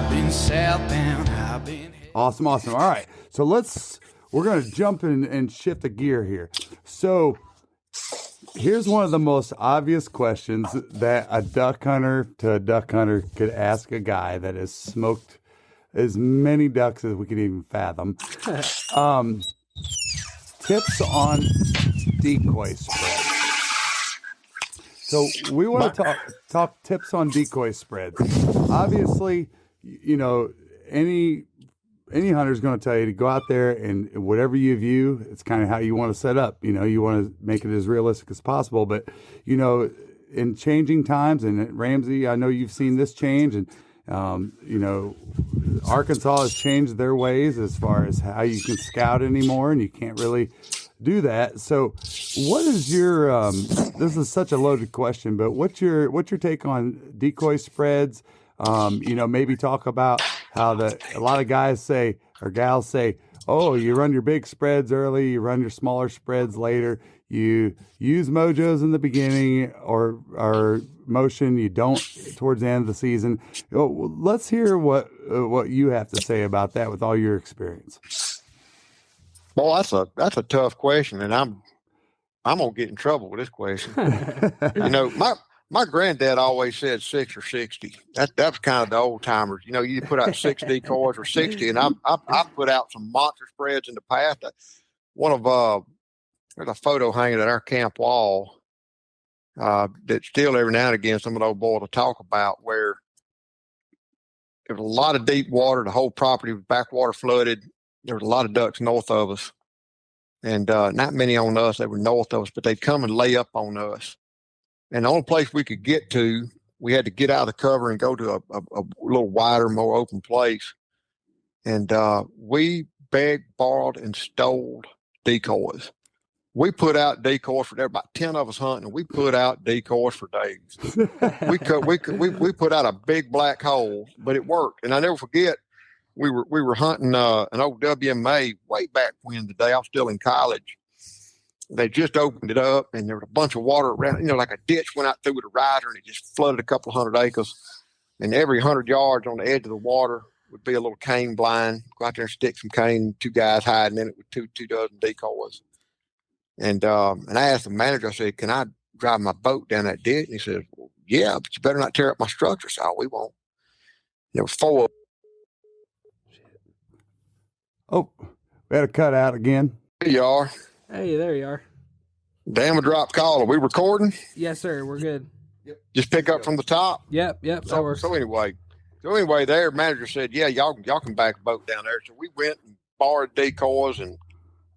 been southbound, I've been... Awesome. All right. So we're going to jump in and shift the gear here. So here's one of the most obvious questions that a duck hunter could ask a guy that has smoked as many ducks as we can even fathom. Tips on decoy spreads. So we want to talk tips on decoy spreads. Obviously, you know, any hunter's going to tell you to go out there and whatever you view, it's kind of how you want to set up. You know, you want to make it as realistic as possible. But, you know, in changing times, and Ramsey, I know you've seen this change, and, you know, Arkansas has changed their ways as far as how you can scout anymore, and you can't really do that. So what is your, this is such a loaded question, but what's your take on decoy spreads? You know, maybe talk about how a lot of guys say, or gals say, oh, you run your big spreads early, you run your smaller spreads later, you use mojos in the beginning or motion, you don't towards the end of the season. Let's hear what you have to say about that with all your experience. Well, that's a tough question, and I'm gonna get in trouble with this question. You know, my granddad always said 6 or 60. That was kind of the old timers. You know, you put out 6 decoys or 60, and I've put out some monster spreads in the past. There's a photo hanging at our camp wall that still every now and again some of those boys will talk about, where there was a lot of deep water. The whole property was backwater flooded. There was a lot of ducks north of us, and not many on us. They were north of us, but they'd come and lay up on us. And the only place we could get to, we had to get out of the cover and go to a little wider, more open place. And we begged, borrowed, and stole decoys. We put out decoys for there, about 10 of us hunting, and we put out decoys for days. we put out a big black hole, but it worked. And I never forget, we were hunting an old WMA way back when, the day I was still in college. They just opened it up, and there was a bunch of water around, you know, like a ditch went out through with a riser, and it just flooded a couple of 100 acres. And every 100 yards on the edge of the water would be a little cane blind. Go out there and stick some cane, 2 guys hiding in it with two dozen decoys. And I asked the manager, I said, can I drive my boat down that ditch? And he said, well, yeah, but you better not tear up my structure. So, we won't. There was 4. Oh, we had a cut out again. Here you are. Hey, there you are. Damn, a drop call. Are we recording? Yes, sir. We're good. Yep. Just pick up from the top. Yep. So anyway, their manager said, yeah, y'all can back a boat down there. So we went and borrowed decoys and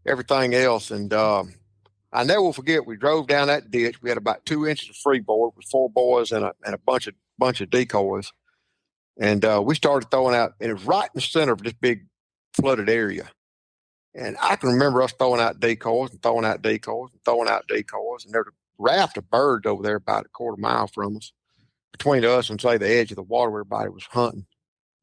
everything else. And I never will forget, we drove down that ditch. We had about 2 inches of freeboard with 4 boys and a bunch of decoys. And we started throwing out, and it was right in the center of this big flooded area. And I can remember us throwing out decoys and throwing out decoys and throwing out decoys. And there's a raft of birds over there about a quarter mile from us, between us and, say, the edge of the water where everybody was hunting.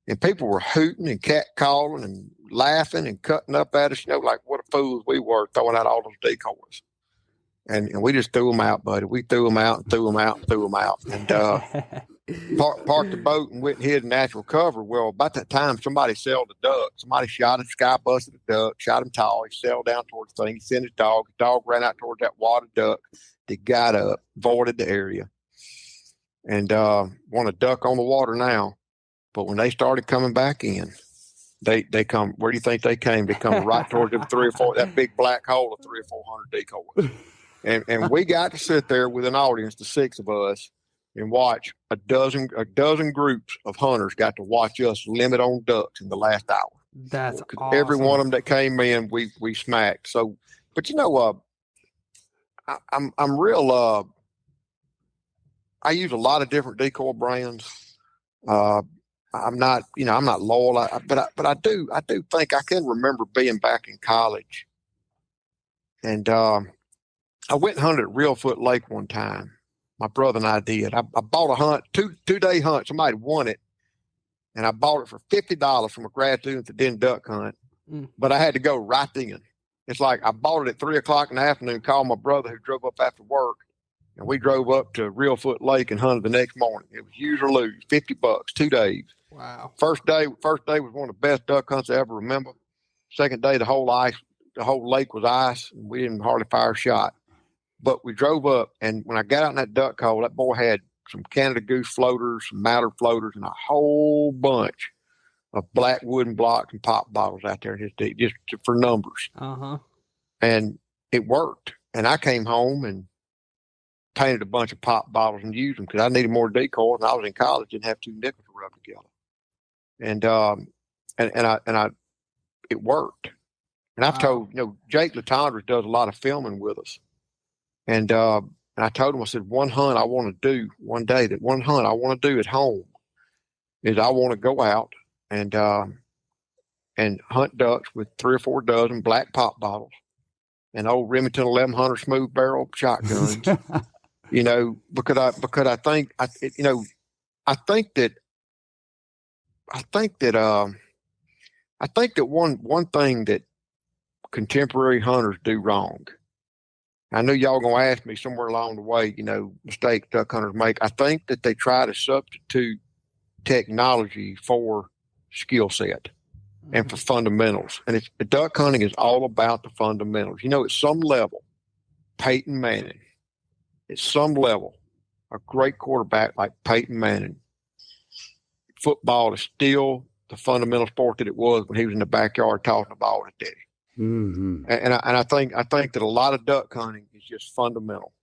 And people were hooting and catcalling and laughing and cutting up at us, you know, like what a fools we were throwing out all those decoys. And we just threw them out, buddy. We threw them out and threw them out and threw them out. And parked the boat and went and hid in natural cover. Well, about that time, somebody sailed a duck. Somebody shot a sky busted a duck, shot him tall. He sailed down towards the thing. He sent his dog. The dog ran out towards that water duck. They got up, voided the area, and want to duck on the water now. But when they started coming back in, they come. Where do you think they came? They come right towards them 3 or 4, that big black hole of 300 or 400 decoys. And we got to sit there with an audience, the 6 of us, and watch a dozen groups of hunters got to watch us limit on ducks in the last hour. That's awesome. Every one of them that came in, we smacked. So, but you know, I'm real. I use a lot of different decoy brands. I'm not loyal, but I do think I can remember being back in college, and I went and hunted at Reelfoot Lake one time. My brother and I did. I bought a hunt, two-day hunt. Somebody won it, and I bought it for $50 from a grad student that didn't duck hunt. But I had to go right then. It's like I bought it at 3 o'clock in the afternoon, called my brother who drove up after work, And we drove up to Reelfoot Lake and hunted the next morning. It was use or lose, $50, 2 days. Wow. First day was one of the best duck hunts I ever remember. Second day, the whole lake was ice, and we didn't hardly fire a shot. But we drove up, and when I got out in that duck hole, that boy had some Canada goose floaters, some mallard floaters, and a whole bunch of black wooden blocks and pop bottles out there in his deep, just for numbers. And it worked. And I came home and painted a bunch of pop bottles and used them because I needed more decoys, and I was in college, didn't have two nickels to rub together. And it worked. And I've told, Jake Latondra does a lot of filming with us. And I told him, I said, one hunt I want to do one day, that one hunt I want to do at home is I want to go out and hunt ducks with 3 or 4 dozen black pop bottles and old Remington 1100 smooth barrel shotguns, because I think that one thing that contemporary hunters do wrong. I knew y'all gonna ask me somewhere along the way, mistakes duck hunters make. I think that they try to substitute technology for skill set and for fundamentals. And duck hunting is all about the fundamentals. At some level, Peyton Manning, at some level, a great quarterback like Peyton Manning, football is still the fundamental sport that it was when he was in the backyard tossing the ball to daddy. Mm-hmm. And I think that a lot of duck hunting is just fundamental.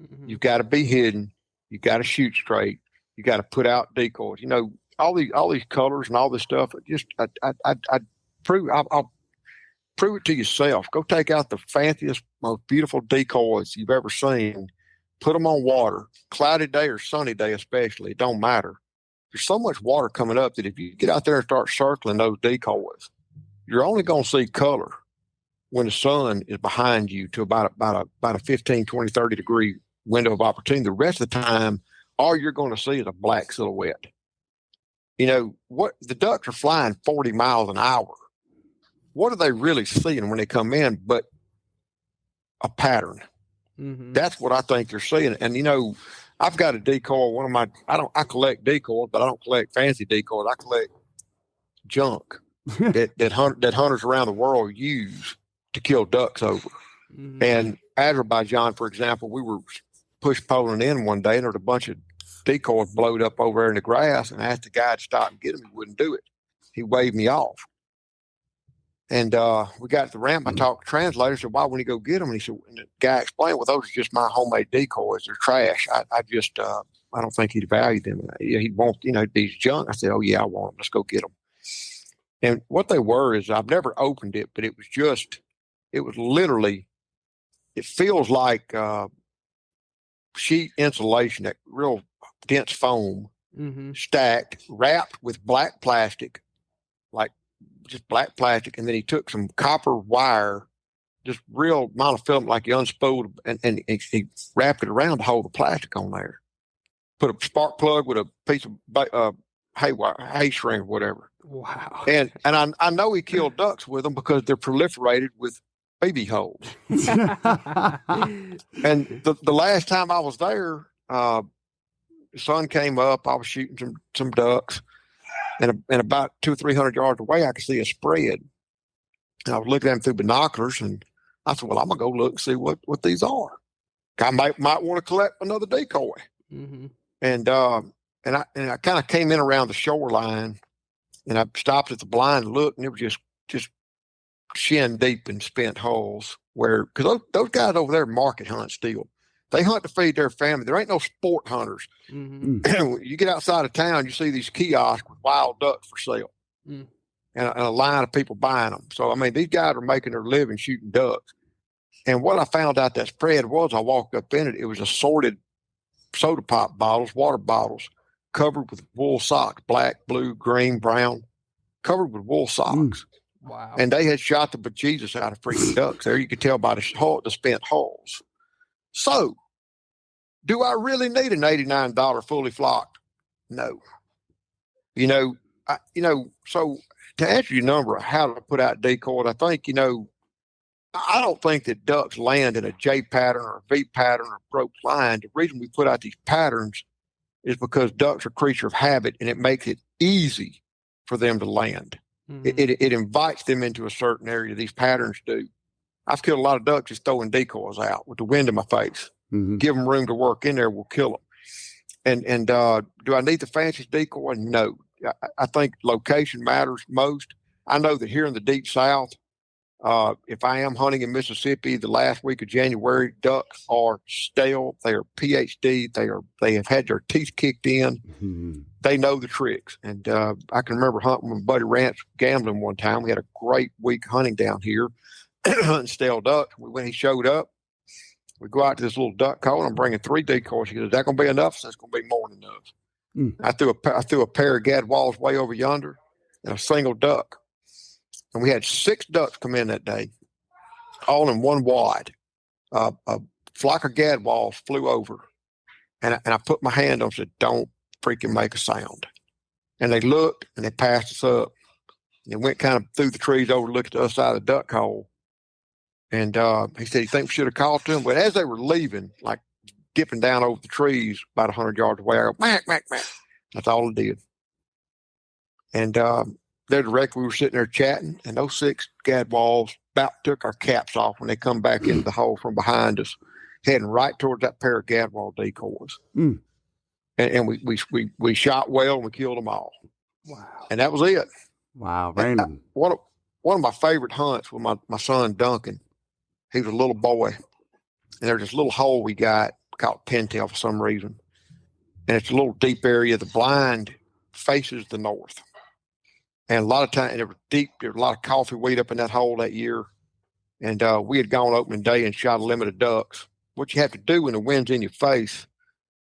Mm-hmm. You've got to be hidden. You got to shoot straight. You got to put out decoys. All these colors and all this stuff. I'll prove it to yourself. Go take out the fanciest, most beautiful decoys you've ever seen. Put them on water, cloudy day or sunny day especially. It don't matter. There's so much water coming up that if you get out there and start circling those decoys, you're only going to see color when the sun is behind you to about a 15, 20, 30 degree window of opportunity. The rest of the time, all you're going to see is a black silhouette. What the ducks are flying 40 miles an hour. What are they really seeing when they come in but a pattern? Mm-hmm. That's what I think they're seeing. And I've got a decoy. I collect decoys, but I don't collect fancy decoys. I collect junk that hunters around the world use to kill ducks over. Mm-hmm. And Azerbaijan, for example, we were push poling in one day, and there was a bunch of decoys blowed up over there in the grass, and I asked the guy to stop and get them. He wouldn't do it. He waved me off. And we got to the ramp. I talked to the translator. Said, "Why wouldn't he go get them?" And he said, and the guy explained, "Well, those are just my homemade decoys. They're trash. I don't think he'd value them. He'd want, these junk." I said, "Oh yeah, I want them. Let's go get them." And what they were is, I've never opened it, but it was literally, it feels like sheet insulation, that real dense foam, mm-hmm. stacked, wrapped with black plastic, like just black plastic. And then he took some copper wire, just real monofilament, like he unspooled, and he wrapped it around to hold the plastic on there. Put a spark plug with a piece of hay string or whatever. Wow. And I know he killed ducks with them because they're proliferated with baby holes. And the last time I was there, the sun came up. I was shooting some ducks, and about 200 or 300 yards away, I could see a spread. And I was looking at them through binoculars, and I said, "Well, I'm gonna go look and see what these are. I might want to collect another decoy." Mm-hmm. And I kind of came in around the shoreline, and I stopped at the blind and looked, and it was just shin deep in spent hulls. Because those guys over there market hunt still. They hunt to feed their family. There ain't no sport hunters. Mm-hmm. You get outside of town, you see these kiosks with wild ducks for sale, and a line of people buying them. So, these guys are making their living shooting ducks. And what I found out that spread was, I walked up in it, it was assorted soda pop bottles, water bottles, covered with wool socks, black, blue, green, brown, covered with wool socks. Wow. And they had shot the bejesus out of freaking ducks. There you could tell by the spent hulls. So, do I really need an $89 fully flocked? No. So to answer your number of how to put out decoys, I think, I don't think that ducks land in a J pattern or a V pattern or a broke line. The reason we put out these patterns is because ducks are a creature of habit, and it makes it easy for them to land. Mhm. It invites them into a certain area. These patterns do. I've killed a lot of ducks just throwing decoys out with the wind in my face. Mhm. Give them room to work in there, we'll kill them. And do I need the fanciest decoy? No. I think location matters most. I know that here in the deep South, if I am hunting in Mississippi the last week of January, ducks are stale. They are PhD. They have had their teeth kicked in. Mhm. They know the tricks. And I can remember hunting with Buddy Ranch gambling one time. We had a great week hunting down here, hunting stale ducks. When he showed up, we go out to this little duck call, and I'm bringing 3 decoys. He goes, "Is that going to be enough?" I said, "It's going to be more than enough." Mm. I threw a pair of gadwalls way over yonder and a single duck. And we had 6 ducks come in that day, all in one wad. A flock of gadwalls flew over, and I put my hand on and said, "Don't freaking make a sound." And they looked, and they passed us up. And went kind of through the trees over, looked at the other side of the duck hole. And he said, "You think we should have called to them?" But as they were leaving, like dipping down over the trees about 100 yards away, I go, "Mac, Mac, Mac." That's all it did. And there directly, we were sitting there chatting, and those 6 gadwalls about took our caps off when they come back into the hole from behind us, heading right towards that pair of gadwall decoys. Mm. And we shot well, and we killed them all. Wow. And that was it. Wow. Random. One of my favorite hunts was my son Duncan. He was a little boy, and there's this little hole we got called Pintail for some reason, and it's a little deep area. The blind faces the north, and a lot of time it was deep. There was a lot of coffee weed up in that hole that year, and we had gone opening day and shot a limit of ducks. What you have to do when the wind's in your face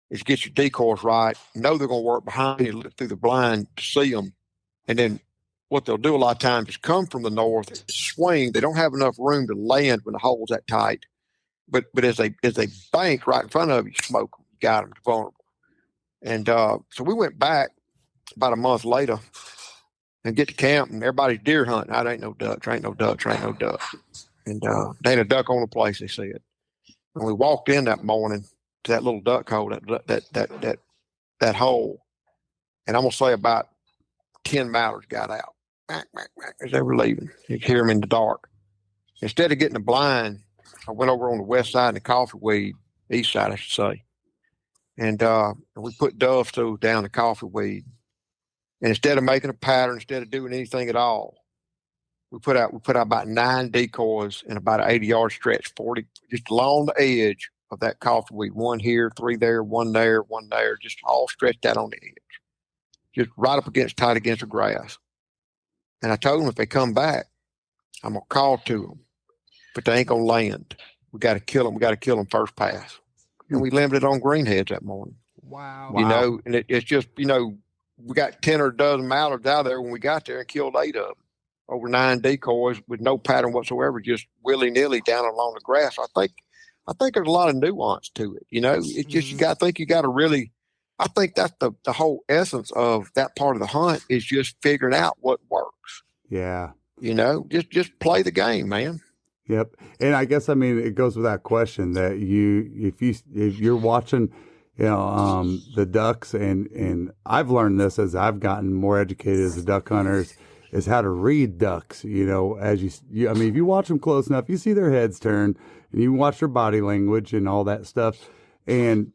is get your decoys right. Know they're going to work behind you, look through the blind to see them, and then what they'll do a lot of times is come from the north, swing. They don't have enough room to land when the hole's that tight. But as they bank right in front of you, smoke them. You got them vulnerable. And so we went back about a month later and get to camp, and everybody's deer hunting. I ain't no ducks. There ain't no ducks. There ain't no ducks. And they had a duck on the place, they said. And we walked in that morning to that little duck hole, that hole, and I'm gonna say about 10 mallards got out. Mac, mac, mac, as they were leaving. You could hear them in the dark. Instead of getting a blind, I went over on the west side in the coffee weed, east side, I should say. And we put dove stoves down the coffee weed. And instead of making a pattern, instead of doing anything at all, we put out about 9 decoys in about an 80-yard stretch, 40, just along the edge of that coffee weed. 1 here, 3 there, 1 there, 1 there, just all stretched out on the edge. Just right up tight against the grass. And I told them if they come back, I'm going to call to them, but they ain't going to land. We got to kill them. We got to kill them first pass. And we limited on greenheads that morning. Wow. You know, and it's just, we got 10 or a dozen mallards out there when we got there and killed 8 of them. Over 9 decoys with no pattern whatsoever, just willy-nilly down along the grass. I think there's a lot of nuance to it. It's just, you got to really, I think that's the whole essence of that part of the hunt is just figuring out what works. Yeah. Just play the game, man. Yep. And I guess, it goes without question that if you're watching, the ducks and I've learned this as I've gotten more educated as a duck hunter is how to read ducks, as if you watch them close enough, you see their heads turn and you watch their body language and all that stuff. And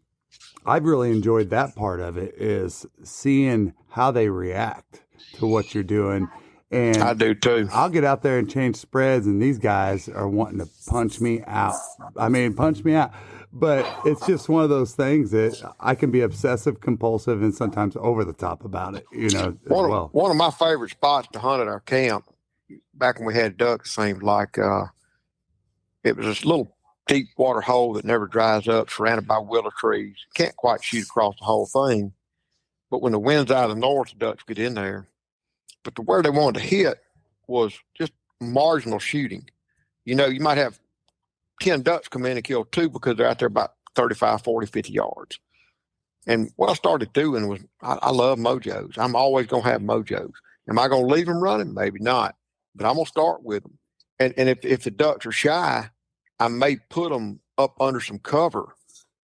I've really enjoyed that part of it is seeing how they react to what you're doing. And I do too. I'll get out there and change spreads, and these guys are wanting to punch me out. Punch me out. But it's just one of those things that I can be obsessive, compulsive, and sometimes over the top about it, One of my favorite spots to hunt at our camp, back when we had ducks, seemed like it was this little deep water hole that never dries up, surrounded by willow trees. Can't quite shoot across the whole thing. But when the wind's out of the north, the ducks get in there. But where they wanted to hit was just marginal shooting. You might have 10 ducks come in and kill 2 because they're out there about 35, 40, 50 yards. And what I started doing was I love mojos. I'm always going to have mojos. Am I going to leave them running? Maybe not. But I'm going to start with them. And if the ducks are shy, I may put them up under some cover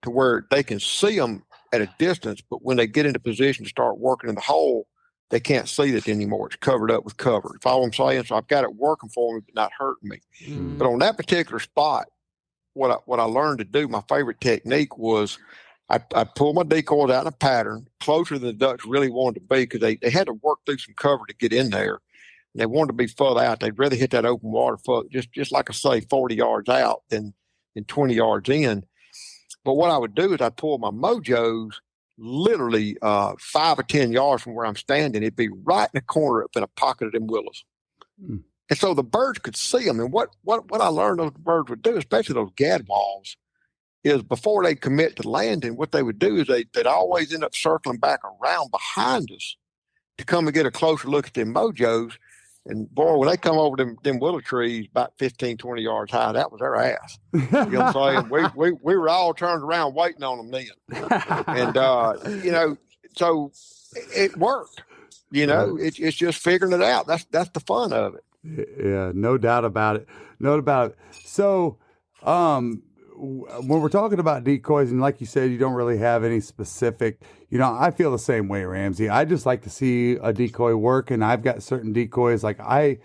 to where they can see them at a distance, but when they get into position to start working in the hole, they can't see it anymore. It's covered up with cover. Follow what I'm saying? So I've got it working for me, but not hurting me. Mm. But on that particular spot, what I learned to do, my favorite technique was I'd pull my decoys out in a pattern closer than the ducks really wanted to be, because they had to work through some cover to get in there. And they wanted to be further out. They'd rather hit that open water just like I say, 40 yards out than 20 yards in. But what I would do is I'd pull my mojos literally 5 or 10 yards from where I'm standing. It'd be right in the corner up in a pocket of them willows. Mm. And so the birds could see them. And what I learned those birds would do, especially those gadwalls, is before they commit to landing, what they would do is they'd always end up circling back around behind us to come and get a closer look at them mojos. And boy, when they come over them willow trees about 15, 20 yards high, that was their ass. You know what I'm saying? We were all turned around waiting on them then. And, you know, so it worked. You know, it's just figuring it out. That's the fun of it. Yeah, no doubt about it. No doubt about it. So, when we're talking about decoys, and like you said, you don't really have any specific, you know, I feel the same way, Ramsey. I just like to see a decoy work, and I've got certain decoys. Like I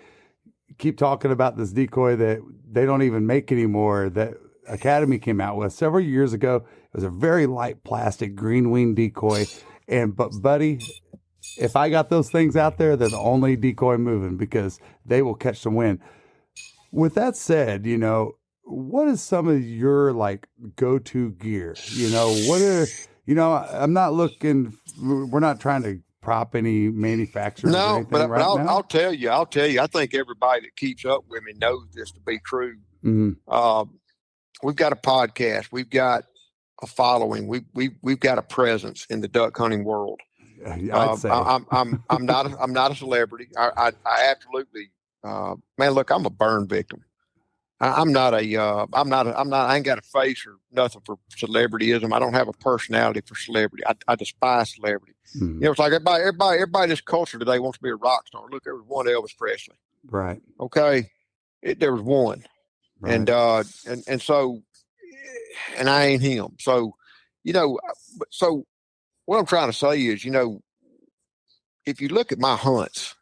keep talking about this decoy that they don't even make anymore, that Academy came out with several years ago. It was a very light plastic green wing decoy. But buddy, if I got those things out there, they're the only decoy moving, because they will catch the wind. With that said, you know, what is some of your like go-to gear? You know, I'm not looking, we're not trying to prop any manufacturers or anything but now. I'll tell you, I think everybody that keeps up with me knows this to be true. Mm-hmm. We've got a podcast. We've got a following. We've got a presence in the duck hunting world. I'd say I'm not a celebrity. I absolutely, man, look, I'm a burn victim. I ain't got a face or nothing for celebrityism. I don't have a personality for celebrity. I despise celebrity. Mm-hmm. You know, it's like everybody in this culture today wants to be a rock star. Look, there was one Elvis Presley. right. Okay. There was one. Right. And so, and I ain't him. So, you know, so what I'm trying to say is, you know, if you look at my hunts,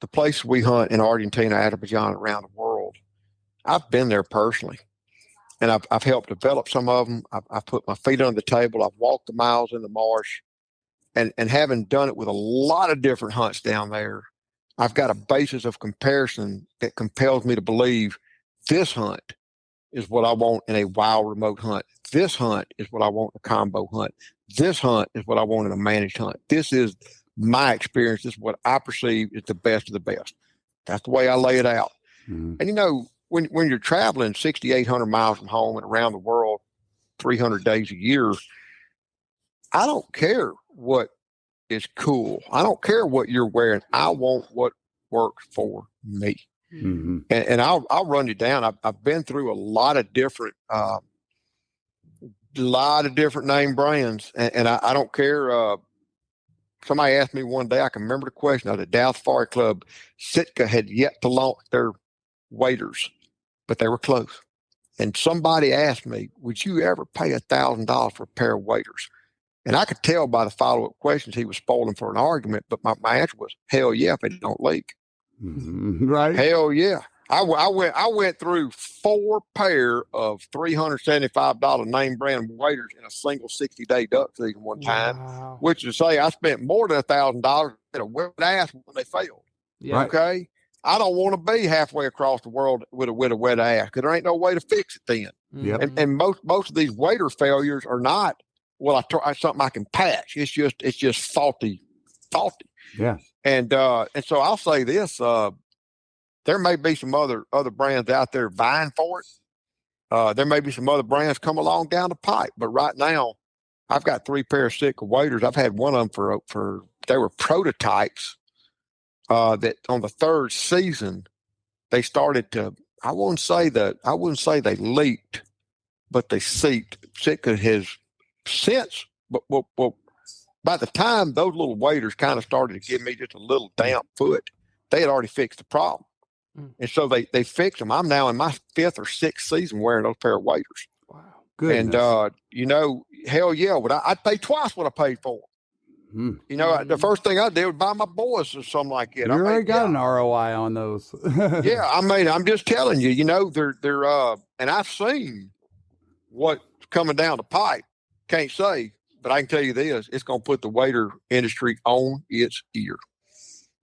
the places we hunt in Argentina, Azerbaijan, around the world, I've been there personally, and I've helped develop some of them. I've put my feet under the table. I've walked the miles in the marsh, and having done it with a lot of different hunts down there, I've got a basis of comparison that compels me to believe this hunt is what I want in a wild remote hunt. This hunt is what I want in a combo hunt. This hunt is what I want in a managed hunt. This is my experience. This is what I perceive is the best of the best. That's the way I lay it out. Mm-hmm. And, you know, when you're traveling 6,800 miles from home and around the world 300 days a year, I don't care what is cool. I don't care what you're wearing. I want what works for me. Mm-hmm. And I'll run you down. I've been through a lot of different name brands, and I don't care. Somebody asked me one day, I can remember the question, at the Dallas Safari Club, Sitka had yet to launch their waders, but they were close. And somebody asked me, would you ever pay $1,000 for a pair of waders? And I could tell by the follow-up questions he was spoiling for an argument, but my answer was, hell yeah, if it don't leak. Mm-hmm. Right. Hell yeah. I went through 4 pair of $375 name brand waders in a single 60-day duck season one time, Wow. which is to say I spent more than $1,000 at a wet ass when they failed. Yeah. Right. Okay. I don't want to be halfway across the world with a wet ass, because there ain't no way to fix it then. Yep. And most of these wader failures are not, well, something I can patch. It's just faulty. Yeah. And so I'll say this, there may be some other brands out there vying for it. There may be some other brands come along down the pipe, but right now I've got 3 pair of Sitka waders. I've had one of them for they were prototypes, that on the 3rd season, they started to, I wouldn't say they leaked, but they seeped. Sitka has since, but well, by the time those little waders kind of started to give me just a little damp foot, they had already fixed the problem. Mm. And so they fix them. I'm now in my 5th or 6th season wearing those pair of waders. Wow. Goodness. And, hell yeah, I'd pay twice what I paid for them. Hmm. The first thing I did was buy my boys or something like that. You already got an ROI on those. Yeah, I'm just telling you, they're and I've seen what's coming down the pipe. Can't say, but I can tell you this: it's going to put the wader industry on its ear.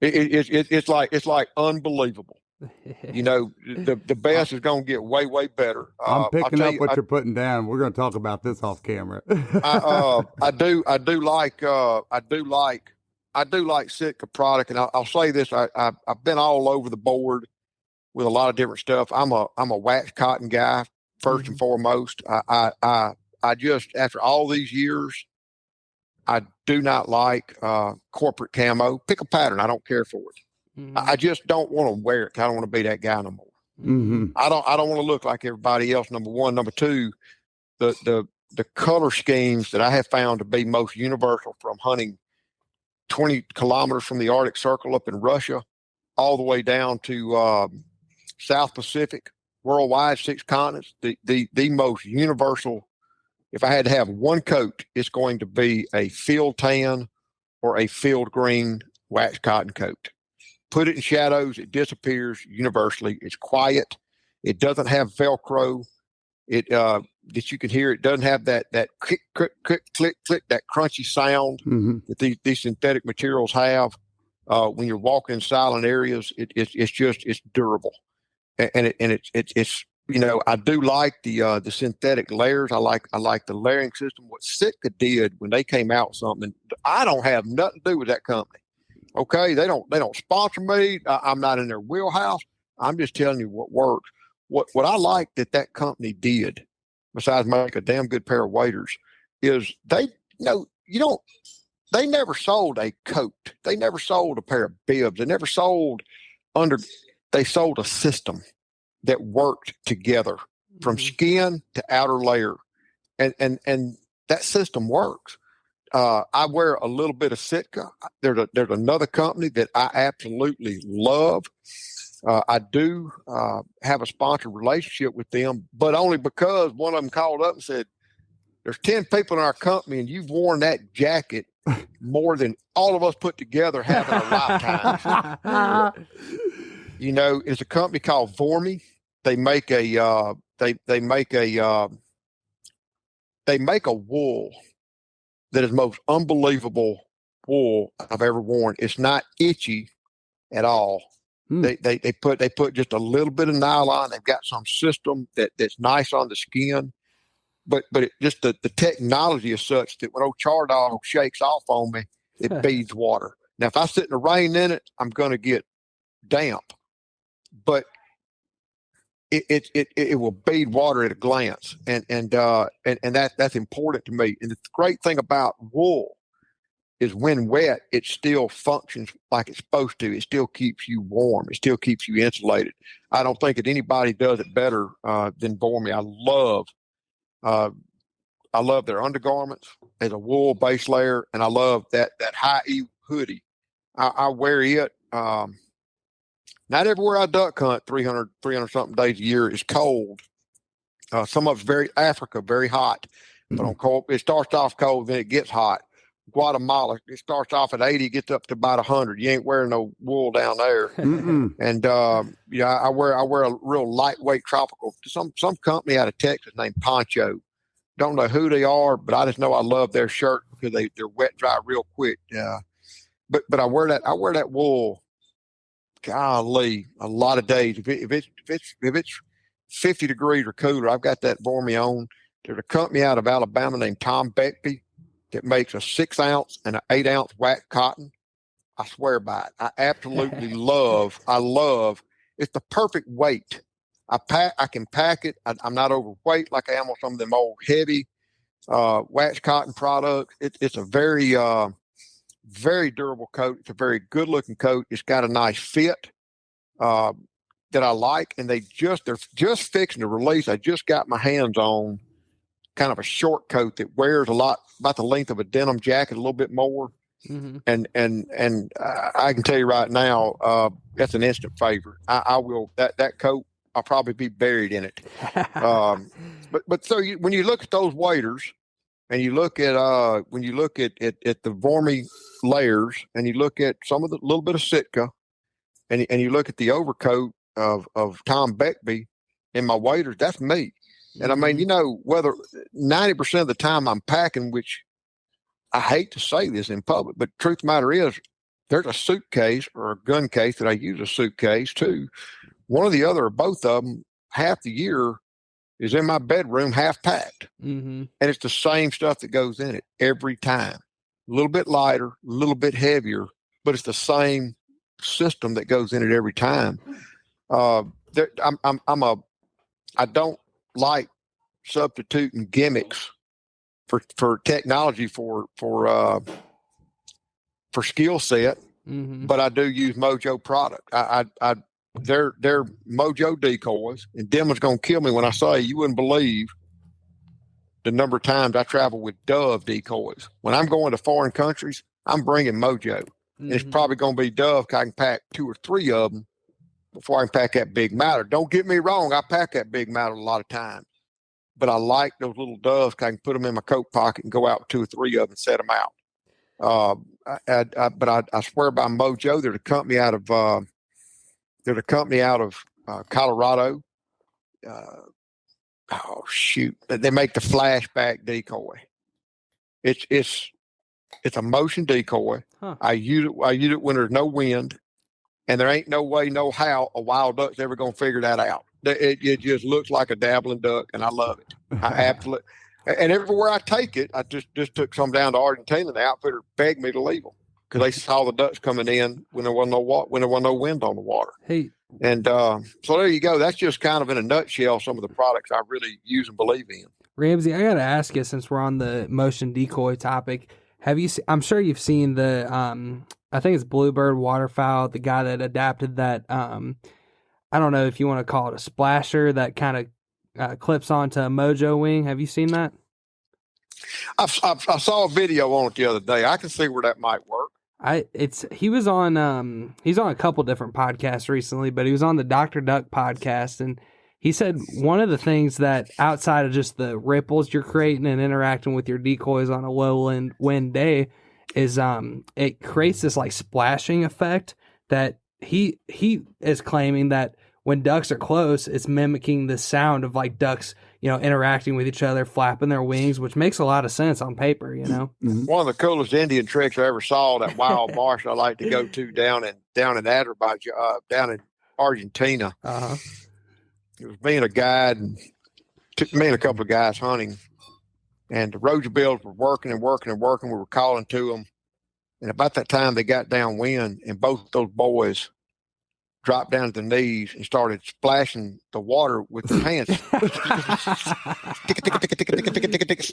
It's like unbelievable. The best is going to get way, way better. I'm picking up what you're putting down. We're going to talk about this off camera. I do like Sitka product, and I'll say this: I've been all over the board with a lot of different stuff. I'm a wax cotton guy first and foremost. I just, after all these years, I do not like corporate camo. Pick a pattern. I don't care for it. I just don't want to wear it. I don't want to be that guy no more. Mm-hmm. I don't want to look like everybody else. Number one. Number two, the color schemes that I have found to be most universal, from hunting 20 kilometers from the Arctic Circle up in Russia, all the way down to South Pacific, worldwide, 6 continents, the most universal. If I had to have one coat, it's going to be a field tan or a field green wax cotton coat. Put it in shadows, it disappears universally. It's quiet. It doesn't have Velcro. It that you can hear. It doesn't have that click, click, click, click, click, that crunchy sound that these synthetic materials have. When you're walking in silent areas, it's durable, and it's I do like the synthetic layers. I like the layering system. What Sitka did when they came out with something, I don't have nothing to do with that company. Okay, they don't sponsor me. I'm not in their wheelhouse. I'm just telling you what works. What I like that company did, besides make a damn good pair of waders, is they they never sold a coat. They never sold a pair of bibs. They never sold they sold a system that worked together from skin to outer layer. And that system works. I wear a little bit of Sitka. There's another company that I absolutely love. I do have a sponsored relationship with them, but only because one of them called up and said, "There's 10 people in our company, and you've worn that jacket more than all of us put together have in our lifetimes." It's a company called Vormy. They make a wool that is the most unbelievable wool I've ever worn. It's not itchy at all. They put just a little bit of nylon. They've got some system that's nice on the skin, but just the technology is such that when old Char Dog shakes off on me, it beads water. Now, if I sit in the rain in it, I'm going to get damp, but it will bead water at a glance, and that's important to me. And the great thing about wool is when wet, it still functions like it's supposed to. It still keeps you warm. It still keeps you insulated. I don't think that anybody does it better than Vormy. I love their undergarments as a wool base layer, and I love that high E hoodie. I wear it. Not everywhere I duck hunt 300 something days a year is cold. Some of it's Africa, very hot. But on cold, it starts off cold, then it gets hot. Guatemala, it starts off at 80, gets up to about 100. You ain't wearing no wool down there. And I wear a real lightweight tropical. Some company out of Texas named Poncho. Don't know who they are, but I just know I love their shirt because they're wet dry real quick. But I wear that wool. Golly, a lot of days. If it's 50 degrees or cooler, I've got that Vormy on. There's a company out of Alabama named Tom Beckby that makes a 6 ounce and an 8 ounce wax cotton. I swear by it. I absolutely love. It's the perfect weight. I can pack it. I'm not overweight like I am on some of them old heavy wax cotton products. It's a very very durable coat. It's a very good looking coat. It's got a nice fit that I like, and they're just fixing to release. I just got my hands on kind of a short coat that wears a lot, about the length of a denim jacket, a little bit more. And I can tell you right now, that's an instant favorite. I will that coat. I'll probably be buried in it. But so when you look at those waders, and you look at the Vormy layers, and you look at some of the little bit of Sitka, and you look at the overcoat of Tom Beckby in my waders, that's me. And I mean, whether 90% of the time I'm packing, which I hate to say this in public, but truth of the matter is, there's a suitcase or a gun case that I use a suitcase too. One or the other, or both of them, half the year is in my bedroom, half packed. And it's the same stuff that goes in it every time. A little bit lighter, a little bit heavier, but it's the same system that goes in it every time. I don't like substituting gimmicks for technology for skill set, but I do use Mojo product. They're Mojo decoys, and Dimmon's gonna kill me when I say you wouldn't believe the number of times I travel with Dove decoys. When I'm going to foreign countries, I'm bringing Mojo, and it's probably gonna be Dove. 'Cause I can pack 2 or 3 of them before I can pack that big mouter. Don't get me wrong, I pack that big mouter a lot of times, but I like those little Doves. 'Cause I can put them in my coat pocket and go out with 2 or 3 of them and set them out. But I swear by Mojo. They're a company out of Colorado. Oh shoot! They make the flashback decoy. It's a motion decoy. I use it when there's no wind, and there ain't no way, no how a wild duck's ever gonna figure that out. It just looks like a dabbling duck, and I love it. I absolutely. And everywhere I take it, I just took some down to Argentina. The outfitter begged me to leave them because they saw the ducks coming in when there wasn't no wind on the water. Hey, and so there you go. That's just kind of in a nutshell some of the products I really use and believe in. Ramsey, I gotta ask you, since we're on the motion decoy topic, have you? I'm sure you've seen the I think it's Bluebird waterfowl, the guy that adapted that. I don't know if you want to call it a splasher that kind of clips onto a Mojo wing. Have you seen that? I saw a video on it the other day. I can see where that might work. He was on he's on a couple different podcasts recently, but he was on the Dr. Duck podcast, and he said one of the things that outside of just the ripples you're creating and interacting with your decoys on a low wind day is it creates this like splashing effect that he is claiming that when ducks are close, it's mimicking the sound of like ducks, interacting with each other, flapping their wings, which makes a lot of sense on paper, One of the coolest Indian tricks I ever saw, that wild marsh I like to go to down in Azerbaijan, down in Argentina. It was me and a guide, and took me and a couple of guys hunting, and the roger bills were working. We were calling to them, and about that time they got downwind, and both those boys dropped down to their knees and started splashing the water with their hands.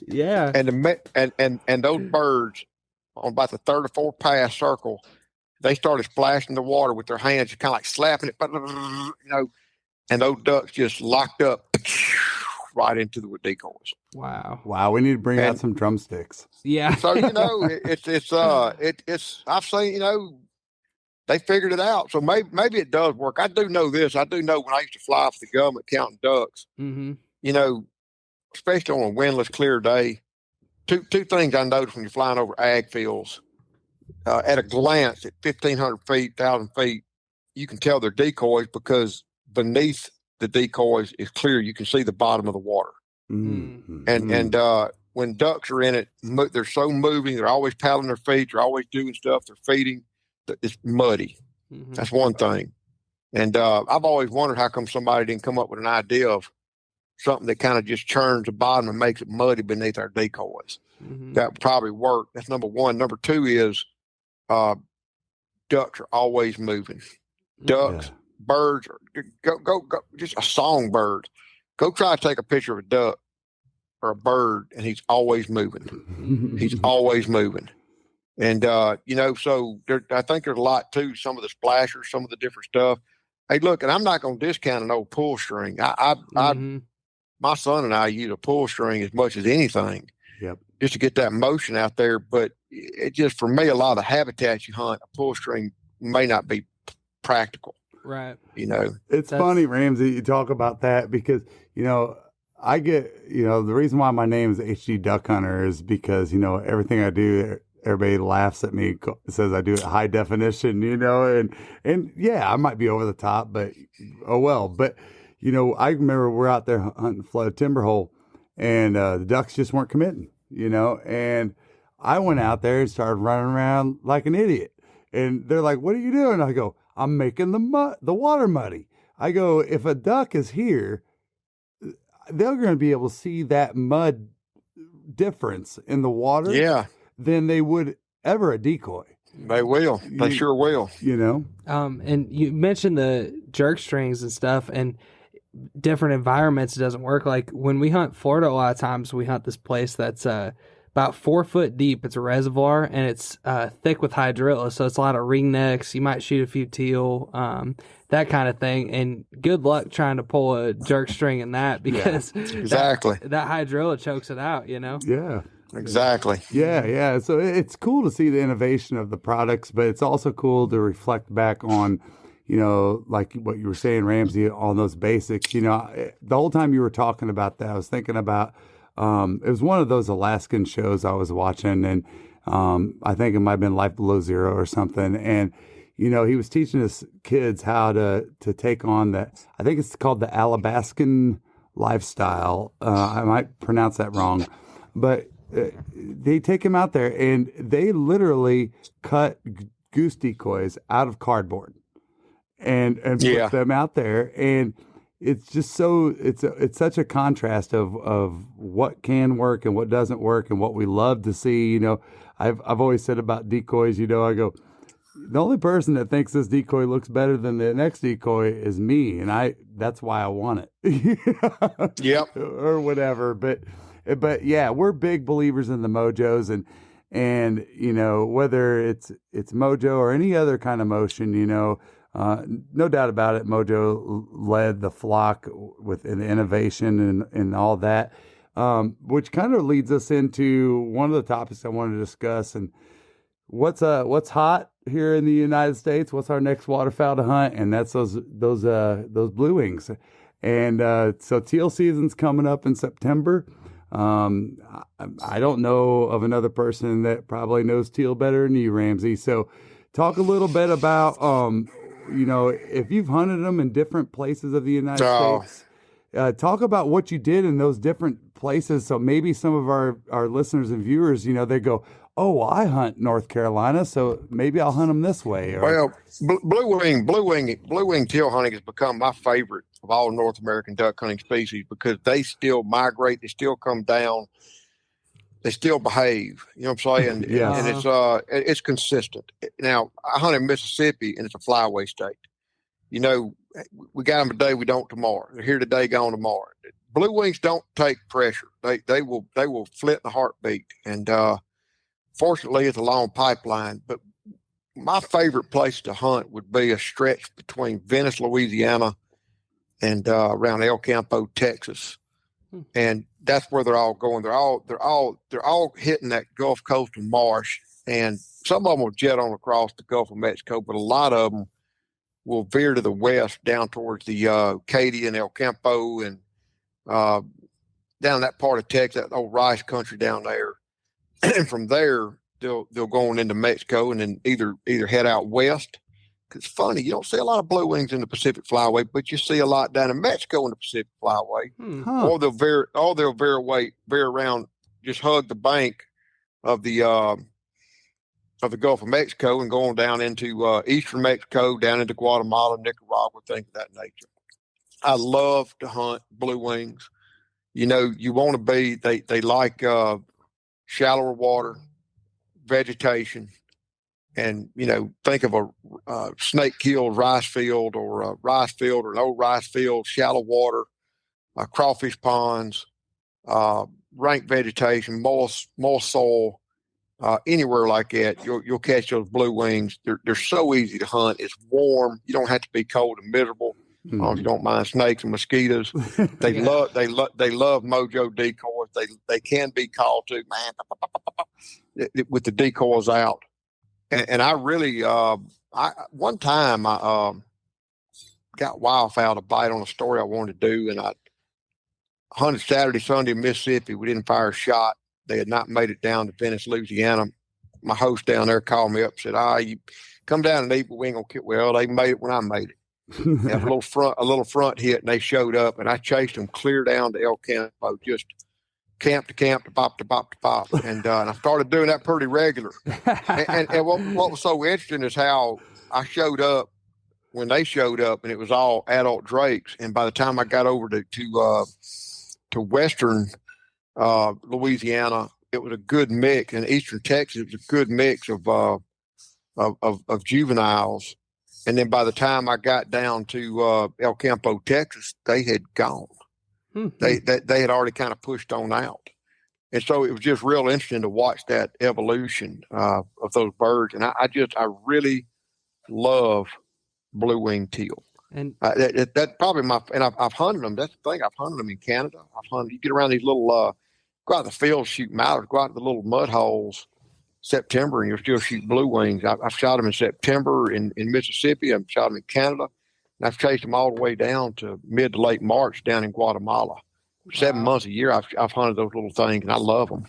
Yeah. And those birds on about the 3rd or 4th pass circle, they started splashing the water with their hands, kind of like slapping it, and those ducks just locked up right into the decoys. Wow. We need to bring out some drumsticks. Yeah. So it's I've seen, they figured it out. So maybe it does work. I do know this. I do know when I used to fly for the government counting ducks, especially on a windless, clear day, two things I noticed when you're flying over ag fields. At a glance, at 1,500 feet, 1,000 feet, you can tell they're decoys because beneath the decoys is clear. You can see the bottom of the water. And when ducks are in it, they're so moving. They're always paddling their feet. They're always doing stuff. They're feeding. It's muddy. That's one thing. And I've always wondered how come somebody didn't come up with an idea of something that kind of just churns the bottom and makes it muddy beneath our decoys. That would probably work. That's number one. Number two is ducks are always moving. Ducks, birds, go, just a songbird. Go try to take a picture of a duck or a bird, and he's always moving. He's always moving. And, so I think there's a lot to some of the splashers, some of the different stuff. Hey, look, and I'm not going to discount an old pull string. My son and I use a pull string as much as anything. Yep. just to get that motion out there. But it just, for me, a lot of the habitats you hunt, a pull string may not be practical. Right. You know, It's funny, Ramsey, you talk about that because, you know, I get, you know, the reason why my name is HD Duck Hunter is because, you know, everything I do, everybody laughs at me, says I do it high definition, you know, and yeah, I might be over the top, but oh well. But, you know, I remember we're out there hunting flood timber hole and the ducks just weren't committing, you know, and I went out there and started running around like an idiot. And they're like, what are you doing? I go, I'm making the water muddy. I go, if a duck is here, they're going to be able to see that mud difference in the water than they would ever a decoy. They will. They sure will. You know? And you mentioned the jerk strings and stuff, and different environments, it doesn't work. Like when we hunt Florida, a lot of times we hunt this place that's about 4 foot deep. It's a reservoir, and it's thick with hydrilla, so it's a lot of ringnecks. You might shoot a few teal, that kind of thing. And good luck trying to pull a jerk string in that, because exactly that hydrilla chokes it out, you know? Yeah. Exactly. Yeah. So it's cool to see the innovation of the products, but it's also cool to reflect back on, you know, like what you were saying, Ramsey, on those basics. You know, the whole time you were talking about that, I was thinking about, it was one of those Alaskan shows I was watching, and I think it might have been Life Below Zero or something. And, you know, he was teaching his kids how to take on that. I think it's called the Alabaskan lifestyle. I might pronounce that wrong, but they take him out there and they literally cut goose decoys out of cardboard and put them out there. And it's just so it's such a contrast of what can work and what doesn't work and what we love to see. You know, I've always said about decoys, you know, I go, the only person that thinks this decoy looks better than the next decoy is me, and that's why I want it. Yep. Or whatever. But yeah, we're big believers in the mojos, and you know, whether it's mojo or any other kind of motion, you know, no doubt about it, mojo led the flock within the innovation and all that, which kind of leads us into one of the topics I wanted to discuss. And what's hot here in the United States? What's our next waterfowl to hunt? And that's those blue wings. And so teal season's coming up in September. I don't know of another person that probably knows teal better than you, Ramsey. So talk a little bit about, you know, if you've hunted them in different places of the United States, talk about what you did in those different places. So maybe some of our listeners and viewers, you know, they go, oh, well, I hunt North Carolina, so maybe I'll hunt them this way. Well, blue wing teal hunting has become my favorite of all North American duck hunting species, because they still migrate, they still come down, they still behave. You know what I'm saying? Yes. And it's consistent. Now, I hunt in Mississippi, and it's a flyway state. You know, we got them today, we don't tomorrow. They're here today, gone tomorrow. Blue wings don't take pressure. They will flit in a heartbeat. And fortunately, it's a long pipeline. But my favorite place to hunt would be a stretch between Venice, Louisiana, and around El Campo, Texas. And that's where they're all going. They're all hitting that Gulf Coastal marsh, and some of them will jet on across the Gulf of Mexico, but a lot of them will veer to the west down towards the Katy and El Campo, and down that part of Texas, that old rice country down there. And from there, they'll go on into Mexico, and then either head out west. It's funny, you don't see a lot of blue wings in the Pacific Flyway, but you see a lot down in Mexico in the Pacific Flyway. Or they'll veer around, just hug the bank of the Gulf of Mexico and go on down into eastern Mexico, down into Guatemala, Nicaragua, things of that nature. I love to hunt blue wings. You know, you want to be, they like shallower water, vegetation. And, you know, think of a snake-killed rice field, or an old rice field, shallow water, crawfish ponds, rank vegetation, moist soil, anywhere like that. You'll catch those blue wings. They're so easy to hunt. It's warm. You don't have to be cold and miserable. As long as you don't mind snakes and mosquitoes. They love mojo decoys. they can be called to, man, with the decoys out. And I really, one time I got wildfowl to bite on a story I wanted to do, and I hunted Saturday, Sunday in Mississippi. We didn't fire a shot. They had not made it down to Venice, Louisiana. My host down there called me up and said, you come down and eat, but we ain't gonna kill. Well, they made it when I made it. They had a little front hit, and they showed up, and I chased them clear down to El Campo, just camp to camp, to pop to pop to pop, and I started doing that pretty regular. And what was so interesting is how I showed up when they showed up, and it was all adult drakes. And by the time I got over to western Louisiana, it was a good mix. In eastern Texas, it was a good mix of juveniles. And then by the time I got down to El Campo, Texas, they had gone. Mm-hmm. They had already kind of pushed on out. And so it was just real interesting to watch that evolution of those birds. And I really love blue-winged teal. And that's probably I've hunted them. That's the thing. I've hunted them in Canada. You get around these little, go out in the field, shoot mallards, go out to the little mud holes September, and you'll still shoot blue wings. I've shot them in September in Mississippi. I've shot them in Canada, and I've chased them all the way down to mid to late March down in Guatemala. 7 months a year, I've hunted those little things, and I love them.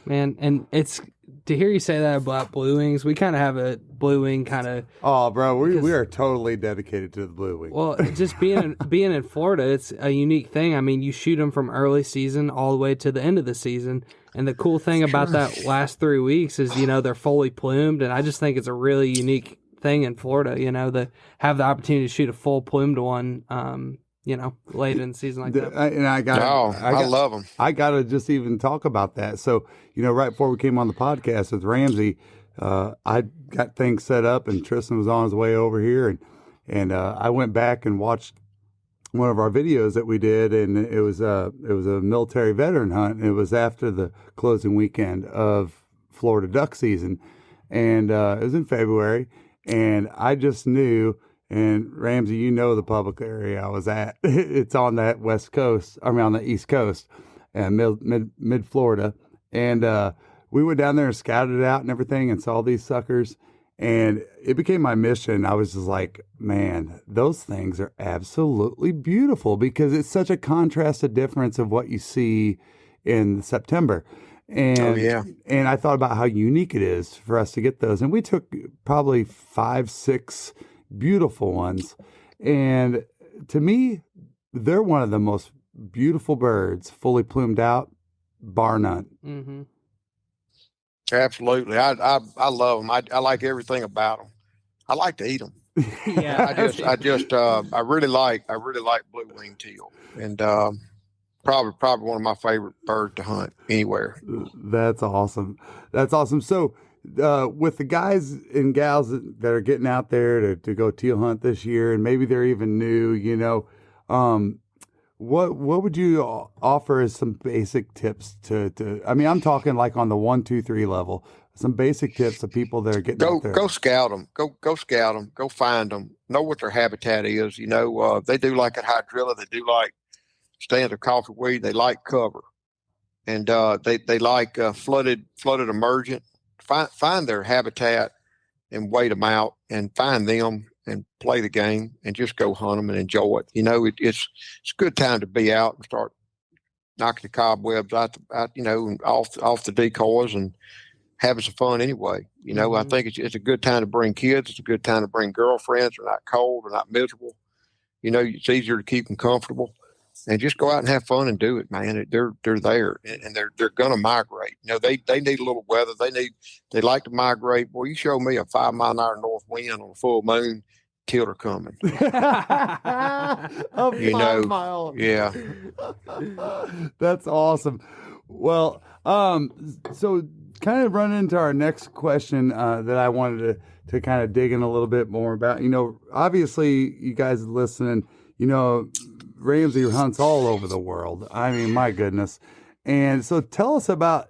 Man, and it's to hear you say that about blue wings. We kind of have a blue wing kind of. Oh, bro, we are totally dedicated to the blue wing. Well, just being in Florida, it's a unique thing. I mean, you shoot them from early season all the way to the end of the season. And the cool thing about that last 3 weeks is, they're fully plumed. And I just think it's a really unique thing in Florida, to have the opportunity to shoot a full plumed one, late in the season like that. I love them. I got to just even talk about that. So, right before we came on the podcast with Ramsey, I got things set up and Tristan was on his way over here. And I went back and watched one of our videos that we did, and it was a military veteran hunt. And it was after the closing weekend of Florida duck season, and it was in February. And I just knew, and Ramsey, the public area I was at. It's on that west coast. I mean, on the east coast, and mid Florida. And we went down there and scouted it out and everything, and saw these suckers. And it became my mission. I was just like, man, those things are absolutely beautiful, because it's such a contrasted difference of what you see in September. And, and I thought about how unique it is for us to get those. And we took probably 5, 6 beautiful ones. And to me, they're one of the most beautiful birds, fully plumed out, bar none. Mm-hmm. Absolutely. I love them. I like everything about them. I like to eat them. Yeah. I really like blue-winged teal, and probably one of my favorite birds to hunt anywhere. That's awesome. So, with the guys and gals that are getting out there to go teal hunt this year, and maybe they're even new, what would you offer as some basic tips to I mean, I'm talking like on the 1, 2, 3 level, some basic tips to people that are getting out there. Go scout them. Go scout them. Go find them. Know what their habitat is. They do like at hydrilla. They do like stands of coffee weed. They like cover, and they like flooded emergent. Find their habitat and wait them out, and find them and play the game, and just go hunt them and enjoy it. It's a good time to be out and start knocking the cobwebs out and off the decoys and having some fun anyway. Mm-hmm. I think it's a good time to bring kids. It's a good time to bring girlfriends. They're not cold. They're not miserable. It's easier to keep them comfortable, and just go out and have fun and do it, man. They're there, and they're going to migrate. They need a little weather. They like to migrate. Boy, you show me a 5 mile an hour north wind on a full moon, teal are coming. A 5 mile. Yeah. That's awesome. Well, so kind of run into our next question that I wanted to kind of dig in a little bit more about. Obviously, you guys listening, Ramsey hunts all over the world. I mean, my goodness. And so tell us about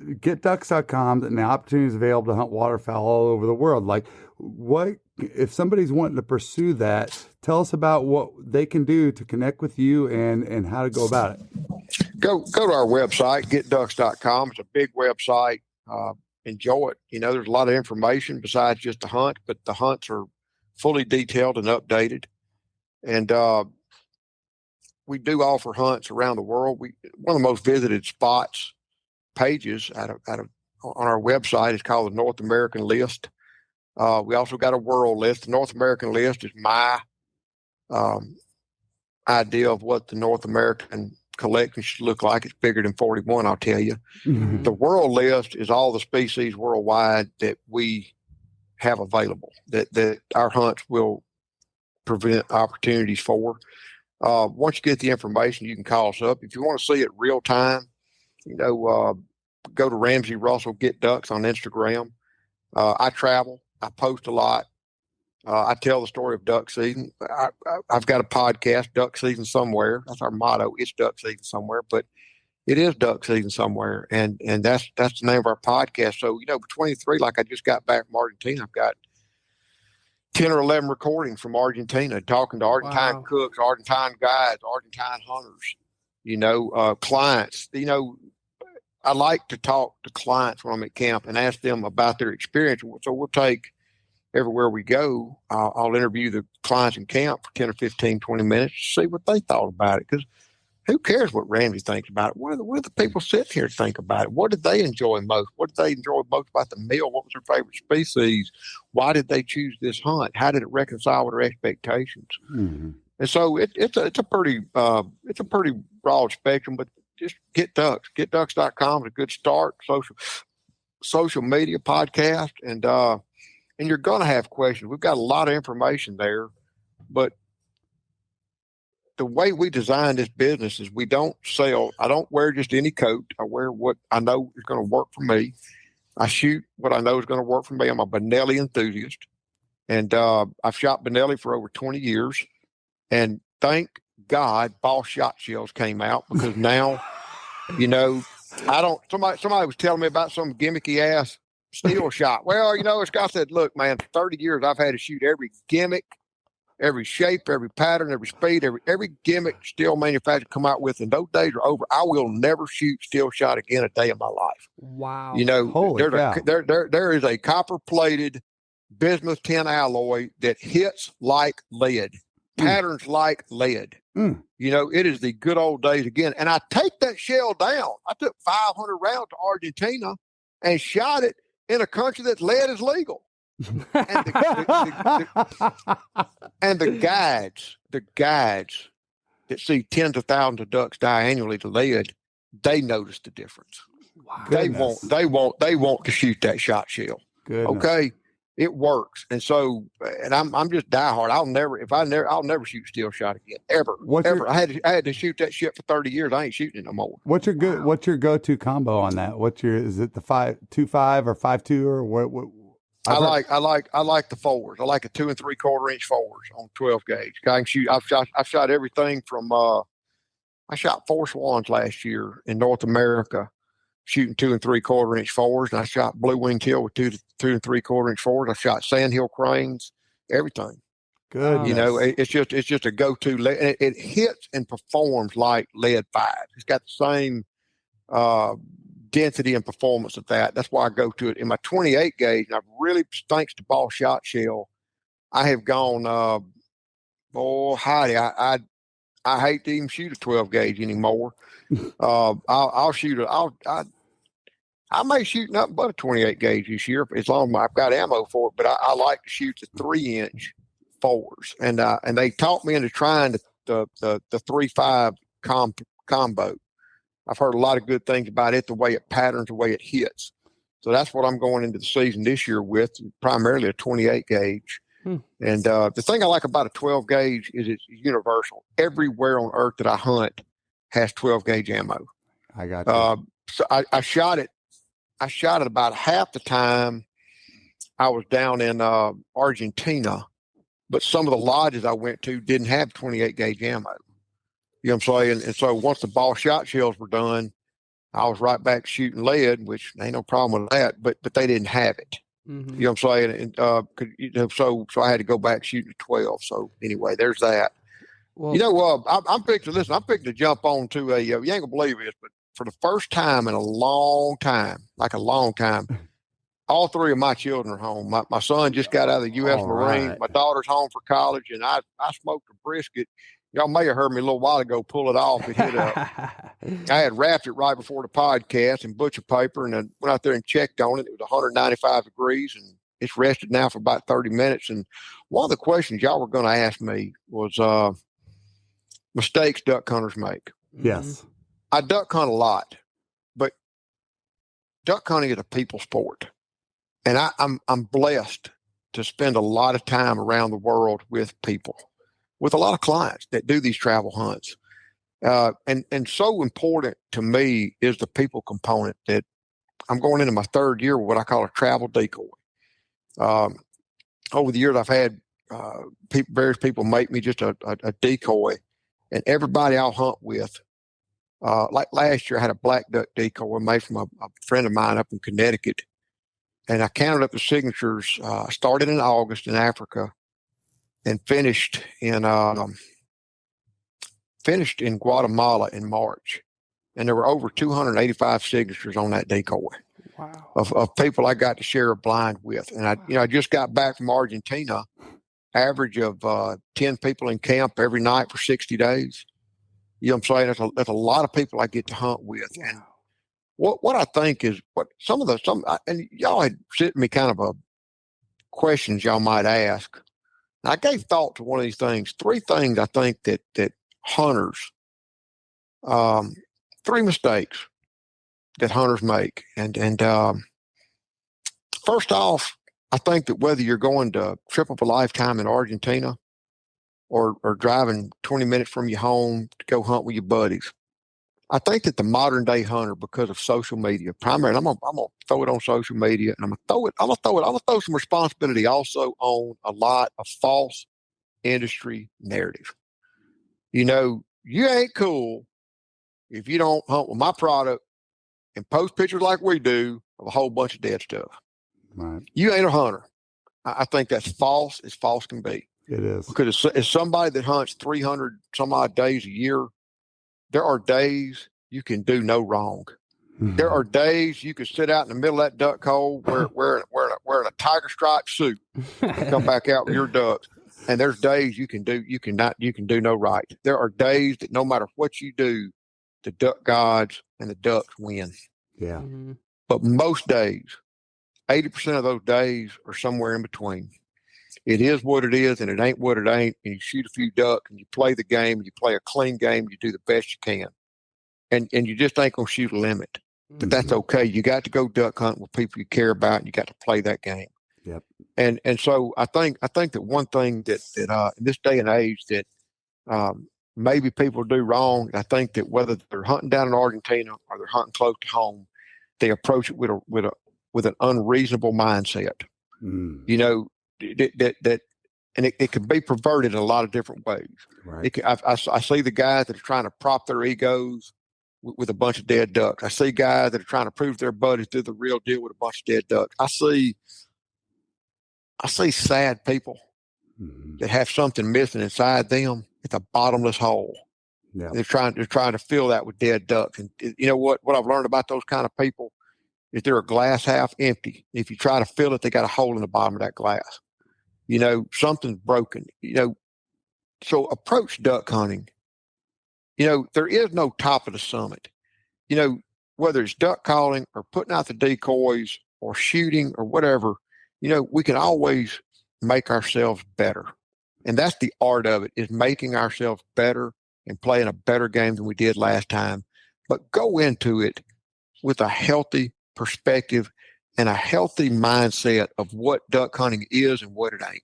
getducks.com and the opportunities available to hunt waterfowl all over the world. Like, what if somebody's wanting to pursue that? Tell us about what they can do to connect with you and how to go about it. go to our website, getducks.com. It's a big website. Enjoy it. You know, there's a lot of information besides just the hunt, but the hunts are fully detailed and updated. And we do offer hunts around the world. One of the most visited spots pages on our website is called the North American List. We also got a world list. The North American List is my idea of what the North American collection should look like. It's bigger than 41, I'll tell you. Mhm. The world list is all the species worldwide that we have available, that our hunts will prevent opportunities for. Once you get the information, you can call us up. If you want to see it real time, go to Ramsey Russell Get Ducks on Instagram. I travel. I post a lot. I tell the story of duck season. I've got a podcast, Duck Season Somewhere. That's our motto. It's duck season somewhere, but it is duck season somewhere, and that's the name of our podcast. So between the three, like I just got back from Argentina, I've got 10 or 11 recordings from Argentina, talking to Argentine cooks, Argentine guides, Argentine hunters, clients. I like to talk to clients when I'm at camp and ask them about their experience. So we'll take everywhere we go. I'll interview the clients in camp for 10 or 15, 20 minutes to see what they thought about it. Because who cares what Ramsey thinks about it? What do the people sitting here think about it? What did they enjoy most? What did they enjoy most about the meal? What was their favorite species? Why did they choose this hunt? How did it reconcile with their expectations? Mm-hmm. And so it's a pretty broad spectrum, but just get ducks. Getducks.com is a good start. Social media podcast, and you're gonna have questions. We've got a lot of information there, but the way we design this business is we don't sell. I don't wear just any coat. I wear what I know is going to work for me. I shoot what I know is going to work for me. I'm a Benelli enthusiast, and I've shot Benelli for over 20 years. And thank God, Boss shot shells came out, because now, I don't. Somebody was telling me about some gimmicky ass steel shot. Well, this guy said, "Look, man, for 30 years I've had to shoot every gimmick, every shape, every pattern, every speed, every gimmick steel manufacturer come out with, and those days are over. I will never shoot steel shot again a day in my life." Wow. Holy cow. There is a copper plated bismuth tin alloy that hits like lead, patterns like lead. It is the good old days again. And I take that shell down. I took 500 rounds to Argentina and shot it in a country that lead is legal. And the guides that see tens of thousands of ducks die annually to lead, they notice the difference. Wow. They want to shoot that shot shell. Goodness. Okay, it works. And so, and I'm just diehard. I'll never shoot steel shot again, ever. I had to shoot that shit for 30 years. I ain't shooting it no more. What's your go-to combo on that? Is it the 5.25 or 5.2 or what? I like the forwards. I like a 2 3/4 inch forwards on 12 gauge. I can shoot. I've shot everything from. I shot 4 swans last year in North America, shooting 2 3/4 inch forwards, and I shot blue wing teal with 2 3/4 inch forwards. I shot sandhill cranes, everything. Good. It's just a go-to. It hits and performs like lead 5. It's got the same density and performance of that. That's why I go to it. In my 28 gauge, and I've really, thanks to Ball Shot Shell, I have gone, Heidi, I hate to even shoot a 12 gauge anymore. I'll shoot it. I may shoot nothing but a 28 gauge this year, as long as I've got ammo for it, but I like to shoot the 3-inch forwards. And they taught me into trying the 3.5 combo. I've heard a lot of good things about it, the way it patterns, the way it hits. So that's what I'm going into the season this year with, primarily a 28 gauge. And the thing I like about a 12 gauge is it's universal. Everywhere on earth that I hunt has 12 gauge ammo. I got you. So I shot it about half the time I was down in Argentina, but some of the lodges I went to didn't have 28 gauge ammo. You know what I'm saying? And so once the Ball shot shells were done, I was right back shooting lead, which ain't no problem with that, but they didn't have it. Mm-hmm. You know what I'm saying? And so I had to go back shooting 12. So anyway, there's that. Well, I'm picking. Listen, I'm picking to jump on to a. You ain't gonna believe this, but for the first time in a long time, all three of my children are home. My son just got out of the U.S. All Marine. right. My daughter's home for college, and I smoked a brisket. Y'all may have heard me a little while ago pull it off. It hit up. I had wrapped it right before the podcast in butcher paper, and then went out there and checked on it. It was 195 degrees, and it's rested now for about 30 minutes. And one of the questions y'all were going to ask me was mistakes duck hunters make. Yes. I duck hunt a lot, but duck hunting is a people sport, and I'm blessed to spend a lot of time around the world with people, with a lot of clients that do these travel hunts. And so important to me is the people component that I'm going into my third year with what I call a travel decoy. Over the years, I've had various people make me just a decoy, and everybody I'll hunt with. Like last year, I had a black duck decoy made from a friend of mine up in Connecticut, and I counted up the signatures. I started in August in Africa, and finished in Guatemala in March, and there were over 285 signatures on that decoy. Wow. Of people I got to share a blind with. And I just got back from Argentina, average of 10 people in camp every night for 60 days. You know what I'm saying? That's a lot of people I get to hunt with. Wow. And what I think is and y'all had sent me kind of a questions y'all might ask. And I gave thought to one of these things. Three things I think that hunters, three mistakes that hunters make. And first off, I think that whether you're going to trip of a lifetime in Argentina or driving 20 minutes from your home to go hunt with your buddies, I think that the modern day hunter, because of social media, primarily, I'm gonna throw it on social media, and I'm gonna throw some responsibility also on a lot of false industry narrative. You ain't cool if you don't hunt with my product and post pictures like we do of a whole bunch of dead stuff. Right. You ain't a hunter. I think that's false as false can be. It is. Because as somebody that hunts 300 some odd days a year, there are days you can do no wrong. Mm-hmm. There are days you can sit out in the middle of that duck hole wearing a tiger striped suit and come back out with your ducks. And there's days you can do no right. There are days that no matter what you do, the duck gods and the ducks win. Yeah. Mm-hmm. But most days, 80% of those days are somewhere in between. It is what it is, and it ain't what it ain't. And you shoot a few ducks, and you play the game, you play a clean game, you do the best you can. And you just ain't going to shoot a limit. But that's okay. You got to go duck hunt with people you care about, and you got to play that game. Yep. And so I think that one thing that in this day and age that maybe people do wrong, I think that whether they're hunting down in Argentina or they're hunting close to home, they approach it with an unreasonable mindset. Mm. And it can be perverted in a lot of different ways. Right. I see the guys that are trying to prop their egos with a bunch of dead ducks. I see guys that are trying to prove their buddies do the real deal with a bunch of dead ducks. I see sad people that have something missing inside them. It's a bottomless hole. Yeah. They're trying to fill that with dead ducks. And you know what I've learned about those kind of people is they're a glass half empty. If you try to fill it, they got a hole in the bottom of that glass. Something's broken. So approach duck hunting. There is no top of the summit. Whether it's duck calling or putting out the decoys or shooting or whatever, we can always make ourselves better. And that's the art of it, is making ourselves better and playing a better game than we did last time. But go into it with a healthy perspective and a healthy mindset of what duck hunting is and what it ain't.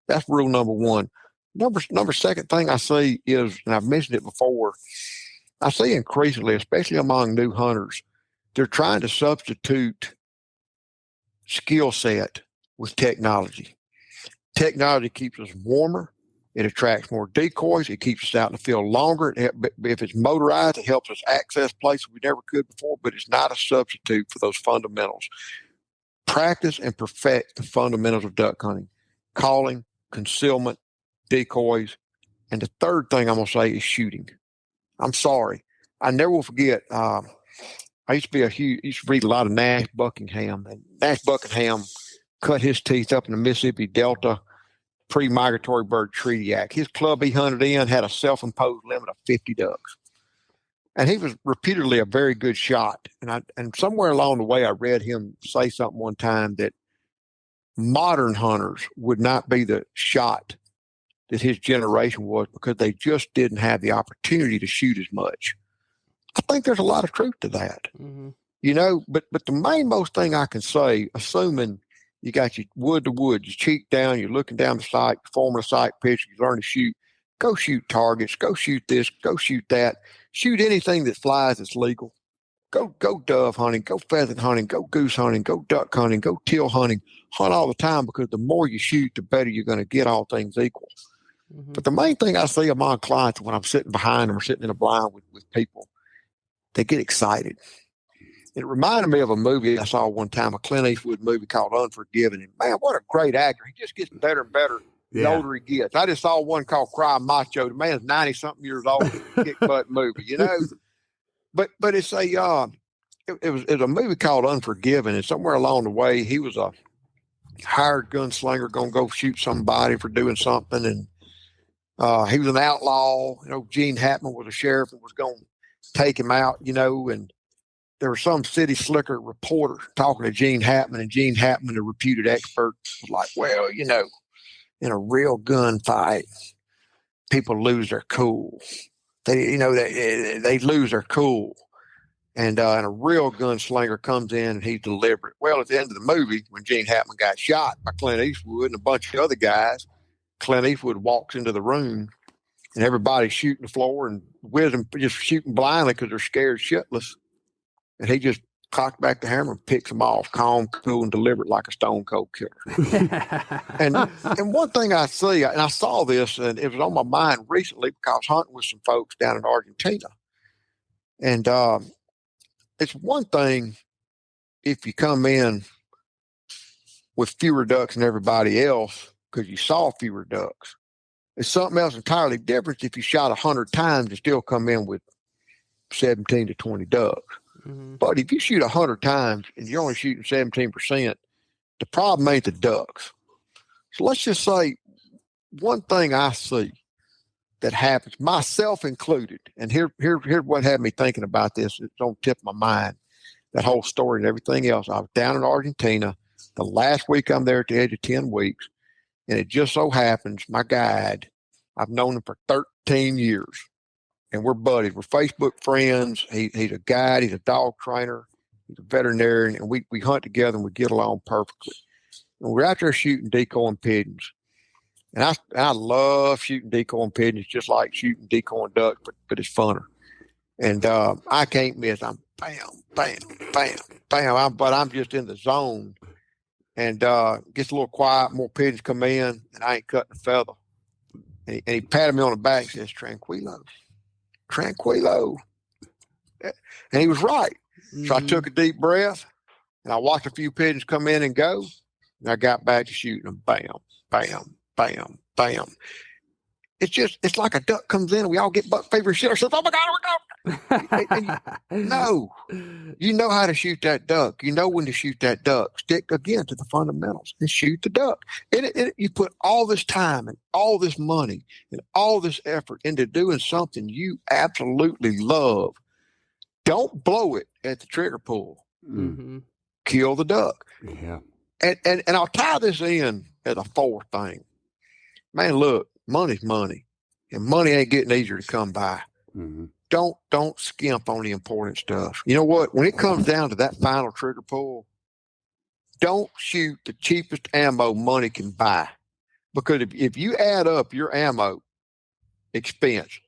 That's rule number one. Number second thing I see is, and I've mentioned it before, I see increasingly, especially among new hunters, they're trying to substitute skill set with technology. Technology keeps us warmer. It attracts more decoys. It keeps us out in the field longer. If it's motorized, it helps us access places we never could before, but it's not a substitute for those fundamentals. Practice and perfect the fundamentals of duck hunting: calling, concealment, decoys, And the third thing I'm going to say is shooting. I'm sorry. I never will forget. I used to read a lot of Nash Buckingham, and Nash Buckingham cut his teeth up in the Mississippi Delta pre-Migratory Bird Treaty Act. His club he hunted in had a self-imposed limit of 50 ducks. And he was reputedly a very good shot. And somewhere along the way, I read him say something one time that modern hunters would not be the shot that his generation was because they just didn't have the opportunity to shoot as much. I think there's a lot of truth to that. Mm-hmm. You know, but the most thing I can say, assuming you got your wood to wood, you cheek down, you're looking down the sight, forming a sight picture, you learn to shoot, go shoot targets, go shoot this, go shoot that, shoot anything that flies that's legal. Go dove hunting, go pheasant hunting, go goose hunting, go duck hunting, go teal hunting, hunt all the time because the more you shoot, the better you're going to get, all things equal. Mm-hmm. But the main thing I see among clients when I'm sitting behind them or sitting in a blind with people, they get excited. It reminded me of a movie I saw one time, a Clint Eastwood movie called Unforgiven. And man, what a great actor. He just gets better and better the older he gets. I just saw one called Cry Macho. The man's 90-something years old, kick butt movie, you know. But it's it was a movie called Unforgiven. And somewhere along the way, he was a hired gunslinger going to go shoot somebody for doing something. And he was an outlaw. You know, Gene Hackman was a sheriff and was going to take him out, you know, and there was some city slicker reporter talking to Gene Hackman, and Gene Hackman, a reputed expert, was like, well, you know, in a real gunfight, people lose their cool. They lose their cool. And a real gunslinger comes in and he's deliberate. Well, at the end of the movie, when Gene Hackman got shot by Clint Eastwood and a bunch of other guys, Clint Eastwood walks into the room and everybody's shooting the floor and wisdom just shooting blindly because they're scared shitless. And he just cocks back the hammer and picks them off, calm, cool, and deliberate like a stone cold killer. and one thing I see, and I saw this, and it was on my mind recently because I was hunting with some folks down in Argentina. And it's one thing if you come in with fewer ducks than everybody else because you saw fewer ducks. It's something else entirely different if you shot 100 times and still come in with 17 to 20 ducks. Mm-hmm. But if you shoot 100 times and you're only shooting 17%, the problem ain't the ducks. So let's just say one thing I see that happens, myself included, and here's what had me thinking about this. It's on the tip of my mind, that whole story and everything else. I was down in Argentina the last week I'm there at the age of 10 weeks, and it just so happens my guide, I've known him for 13 years. And we're buddies. We're Facebook friends. He's a guide. He's a dog trainer. He's a veterinarian. And we hunt together and we get along perfectly. And we're out there shooting decoy and pigeons. And I love shooting decoy and pigeons just like shooting decoy and ducks, but it's funner. And I can't miss. I'm bam, bam, bam, bam. But I'm just in the zone. And gets a little quiet. More pigeons come in, and I ain't cutting a feather. And he patted me on the back and says, Tranquilo. And he was right. Mm-hmm. So I took a deep breath and I watched a few pigeons come in and go. And I got back to shooting them. Bam, bam, bam, bam. It's like a duck comes in and we all get butt fever and shit ourselves. Oh my God. No, you know how to shoot that duck. You know when to shoot that duck. Stick again to the fundamentals and shoot the duck. And you put all this time and all this money and all this effort into doing something you absolutely love. Don't blow it at the trigger pull. Mm-hmm. Kill the duck. Yeah. And I'll tie this in as a fourth thing. Man, look, money's money, and money ain't getting easier to come by. Mm-hmm. Don't skimp on the important stuff. You know what? When it comes down to that final trigger pull, don't shoot the cheapest ammo money can buy. Because if you add up your ammo expense,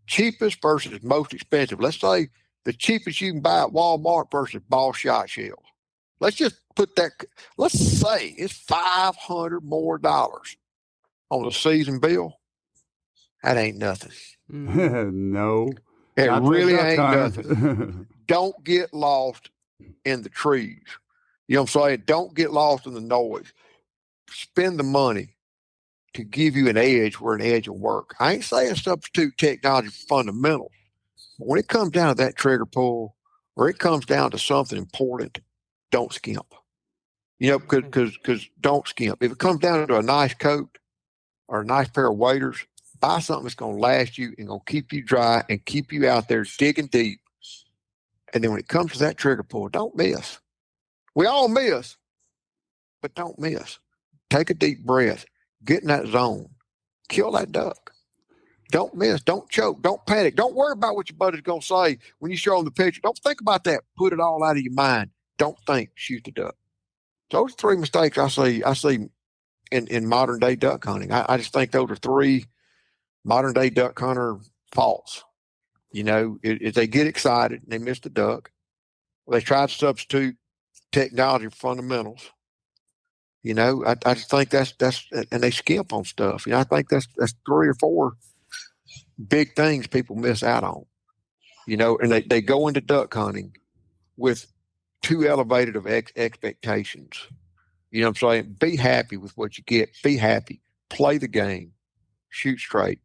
cheapest versus most expensive, let's say the cheapest you can buy at Walmart versus ball shot shells. Let's just put that, let's say it's $500 more on the season bill. That ain't nothing. No. It Not really that ain't time. nothing. Don't get lost in the trees. You know what I'm saying? Don't get lost in the noise. Spend the money to give you an edge where an edge will work. I ain't saying substitute technology for fundamentals. But when it comes down to that trigger pull, or it comes down to something important, don't skimp. Because don't skimp. If it comes down to a nice coat or a nice pair of waders, buy something that's going to last you and going to keep you dry and keep you out there digging deep. And then when it comes to that trigger pull, don't miss. We all miss, but don't miss. Take a deep breath. Get in that zone. Kill that duck. Don't miss. Don't choke. Don't panic. Don't worry about what your buddy's going to say when you show them the picture. Don't think about that. Put it all out of your mind. Don't think. Shoot the duck. Those are 3 mistakes I see in modern day duck hunting. I just think those are 3 modern day duck hunter faults. If they get excited and they miss the duck, they try to substitute technology for fundamentals. I just think that's and they skimp on stuff. I think that's 3 or 4 big things people miss out on. And they go into duck hunting with too elevated of expectations. You know what I'm saying? Be happy with what you get. Be happy. Play the game. Shoot straight.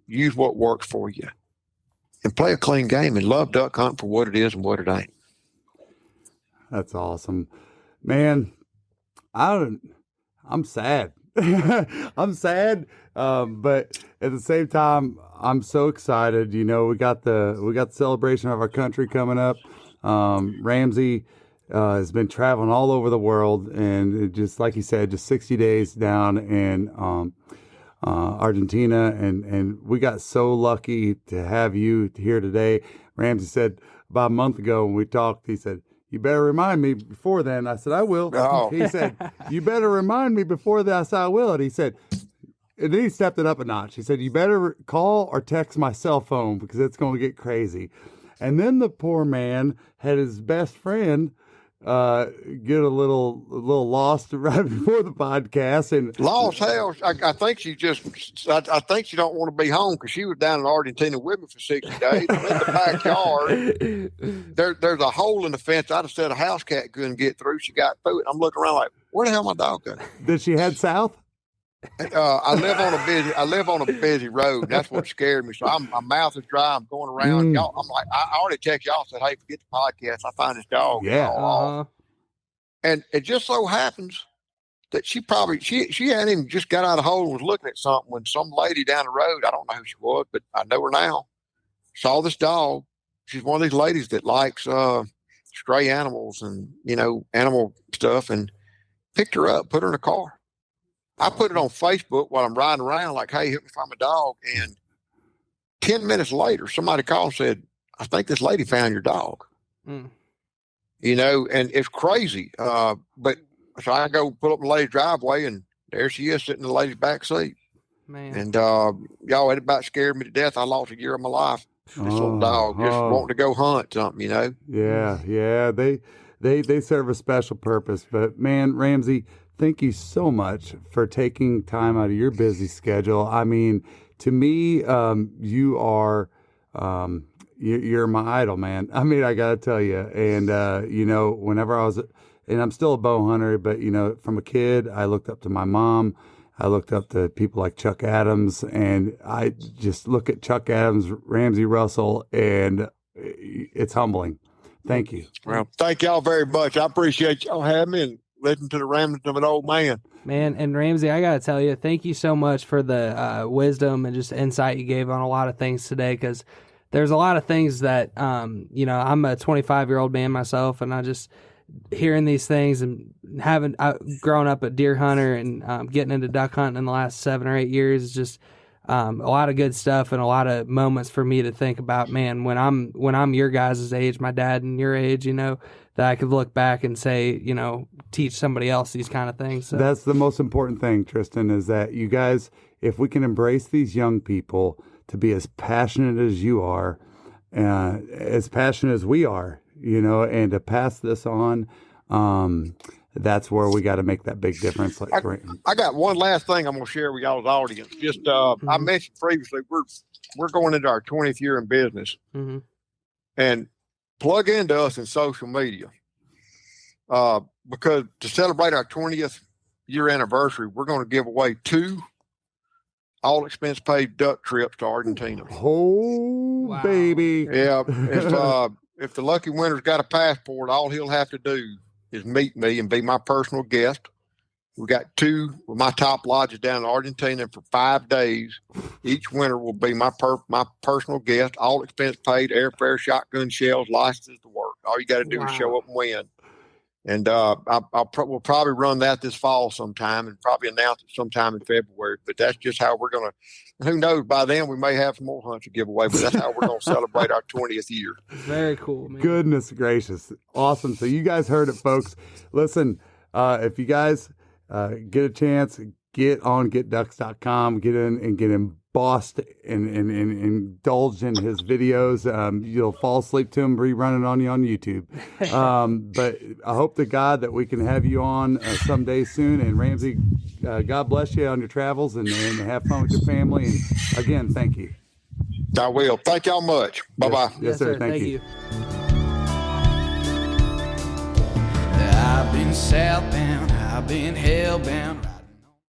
Use what works for you. And play a clean game and love duck hunting for what it is and what it ain't. That's awesome. Man, I'm sad. I'm sad. But at the same time, I'm so excited. We got the celebration of our country coming up. Ramsey has been traveling all over the world, and it just like you said, just 60 days down in Argentina, and we got so lucky to have you here today. Ramsey said about a month ago when we talked, he said, "You better remind me before then." I said, "I will." Oh. He said, "You better remind me before that." I said, "I will." And he said, and then he stepped it up a notch. He said, "You better call or text my cell phone because it's going to get crazy." And then the poor man had his best friend get a little lost right before the podcast, and lost hell. I think she I think she don't want to be home because she was down in Argentina with me for 60 days. I'm in the backyard. There's a hole in the fence. I'd have said a house cat couldn't get through. She got through it. I'm looking around like, where the hell my dog go? Did she head south? I live on a busy road. That's what scared me. So my mouth is dry. I'm going around. Y'all, I'm like, I already text y'all, said, "Hey, forget the podcast. I find this dog." Yeah. And it just so happens that she hadn't even just got out of the hole and was looking at something when some lady down the road, I don't know who she was, but I know her now, saw this dog. She's one of these ladies that likes stray animals and animal stuff, and picked her up, put her in a car. I put it on Facebook while I'm riding around like, "Hey, help me find my dog." And 10 minutes later, somebody called and said, "I think this lady found your dog." And it's crazy. But so I go pull up my lady's driveway, and there she is sitting in the lady's back seat. Man. And y'all, it about scared me to death. I lost a year of my life. This little dog just wanting to go hunt something, Yeah. They serve a special purpose. But man, Ramsey, thank you so much for taking time out of your busy schedule. I mean, to me, you are, you're my idol, man. I mean, I gotta tell you. And whenever I was, and I'm still a bow hunter, but from a kid, I looked up to my mom. I looked up to people like Chuck Adams, and I just look at Chuck Adams, Ramsey Russell, and it's humbling. Thank you. Well, thank y'all very much. I appreciate y'all having me and listening to the ramblings of an old man. Man, and Ramsey, I got to tell you, thank you so much for the wisdom and just insight you gave on a lot of things today, because there's a lot of things that, I'm a 25-year-old man myself, and I just hearing these things and having grown up a deer hunter and getting into duck hunting in the last 7 or 8 years is just a lot of good stuff and a lot of moments for me to think about, man, when I'm your guys' age, my dad and your age, that I could look back and say, teach somebody else these kind of things. So. That's the most important thing, Tristan, is that you guys, if we can embrace these young people to be as passionate as you are, as passionate as we are, and to pass this on, that's where we got to make that big difference. I got one last thing I'm going to share with y'all's audience. Just I mentioned previously, we're going into our 20th year in business, and plug into us in social media because to celebrate our 20th year anniversary, we're going to give away 2 all expense paid duck trips to Argentina. Oh, Wow. baby. Yeah, if the lucky winner's got a passport, all he'll have to do is meet me and be my personal guest. We got 2 of my top lodges down in Argentina for 5 days. Each winner will be my personal guest, all expense paid, airfare, shotgun shells, licenses to work. All you got to do is show up and win. And we'll probably run that this fall sometime and probably announce it sometime in February. But that's just how we're going to, who knows, by then we may have some more hunts to give away, but that's how we're going to celebrate our 20th year. Very cool, man. Goodness gracious. Awesome. So you guys heard it, folks. Listen, if you guys get a chance, get on getducks.com, get in and get embossed and indulge in his videos. You'll fall asleep to him rerunning on you on YouTube. But I hope to God that we can have you on someday soon. And Ramsey, God bless you on your travels and have fun with your family. And again, thank you. I will. Thank y'all much. Bye-bye. Yes, sir. Thank you. I've been southbound, I've been hellbound.